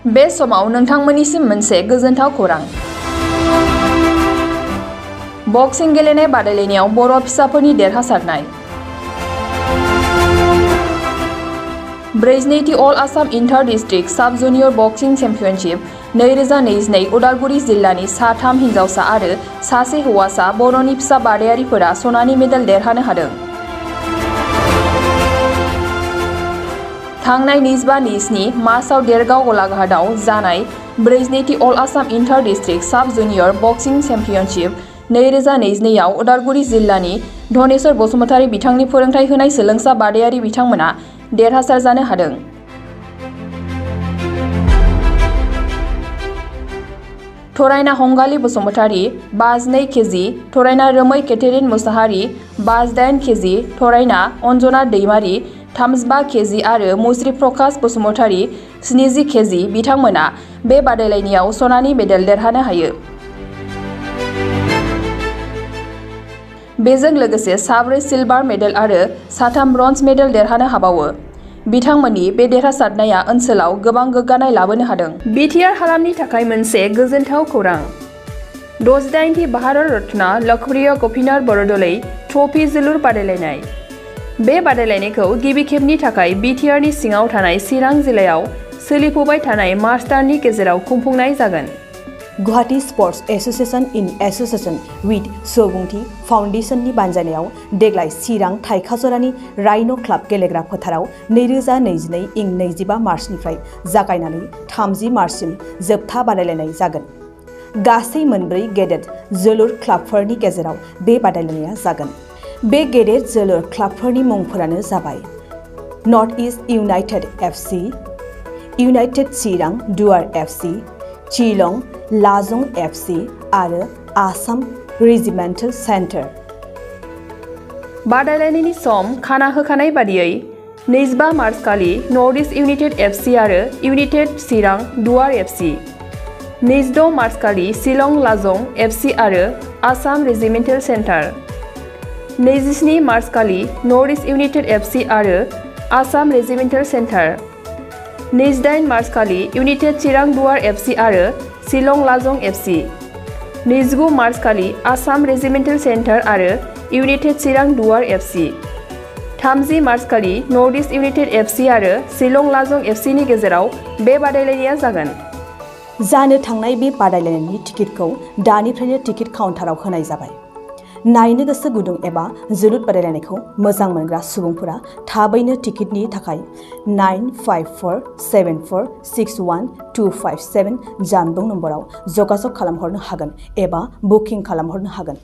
बे समाव नोंथांमोननिसिम मोनसे गोजोनथाव खौरां। बक्सिं गेलेनाय बादायलायनायाव बर' फिसाफोरनि देरहासारनाय। 42थि अल आसाम इन्टार डिस्ट्रिक्ट साब जुनियर बक्सिं चेम्पियनशिप 2022 उदालगुरि जिल्लानि सा 3 हिन्जावसा आरो सासे हौवासा बर'नि फिसा बादायारिफोरा सनानि मेडेल देरहानो हादों। थांनाय 25-27 मार्चआव देरगाव गलाघाटआव जानाय 42थि अल आसाम इन्टार डिस्ट्रिक्ट साब जुनियर बक्सिं चेम्पियनशिप 2022 आव उदालगुरि जिल्लानि धनेश्वर बसुमतारी बिथांनि फोरोंथाय होनाय सोलोंसा बादायारि बिथांमोना देरहासार जानो हादों। थरायना हंगालि बसुमतारी 52 केजि, थरायना रोमै केथेरिन मुसाहारि 58 केजि, थरायना अन्जना दैमारि 35 केजि आरो मुस्रि प्रकाश बसुमतारी 70 केजि बिथांमोना बे बादायलायनायाव सनानि मेडेल देरहानो हायो। बेजों लोगोसे 4 सिलभार मेडेल आरो 3 ब्रन्ज मेडेल देरहानो हाबावो। बिथांमोननि बे देरहासारनाया ओनसोलाव गोबां गोग्गानाय लाबोनो हादों। बिटिआर हालामनि थाखाय मोनसे गोजोनथाव खौरां। 68थि भारत रत्न लकप्रिय गपिनाथ बरदलै ट्रफी जोलुर बादायलायनाय। बे बादायलायनायखौ गिबि खेबनि थाखाय बिटिआरनि सिङाव थानाय चिरां जिल्लायाव सोलिफुबाय थानाय मार्च दाननि गेजेराव खुंफुंनाय जागोन। Guwahati sports association in association with सुबुंथि फाउन्डेशननि बानजायनायाव देग्लाय चिरां थाइखाजरानि राइन' क्लाब गेलेग्रा फोथाराव 2022 मार्चनिफ्राय जागायनानै 30 मार्चसिम जोबथा बादायलायनाय जागोन। गासै 4 गेदेर जोलुर क्लाबफोरनि गेजेराव बे बादायलायनाया जागोन। बे गेदेर जोलुर क्लाबफोरनि मुंफोरानो जाबाय North East United FC, United Chirang Duar FC, Shillong लाजं FC आरो आसाम रेजिमेन्टेल सेन्टार। बादायलायनायनि सम खाना होखानाय बादियै 25 मार्च खालि नर्थ इस्ट इउनाइटेड एफसि आरो United Chirang Duar FC, 26 March खालि शिलं लाजं एफसि आरो आसाम रेजिमेन्टेल सेन्टार, 27 मार्च खालि नर्थ इस्ट इउनाइटेड एफसि आरो आसाम रेजिमेन्टेल सेन्टार, 28 मार्च खालि इउनाइटेड चिरां दुवार एफसि आरो शिलं लाजं एफसि, 29 मार्च खालि आसाम रेजिमेन्टेल सेन्टार आरो United Chirang Duar FC, 30 March खालि नर्थ इस्ट इउनाइटेड एफसि आरो शिलं लाजं एफसिनि गेजेराव बे बादायलायनाया जागोन। जानो थांनाय बे बादायलायनायनि टिकेटखौ दानिफ्रायनो टिकेट काउन्टाराव होनाय जाबाय। नायनो गोसो गुदुं एबा जोलुर बादायलायनायखौ मोजां मोनग्रा सुबुंफोरा थाबैनो टिकेटनि थाखाय 9547461257 जानबुं नम्बराव जगाजग खालामहरनो हागोन एबा बुकिं खालामहरनो हागोन।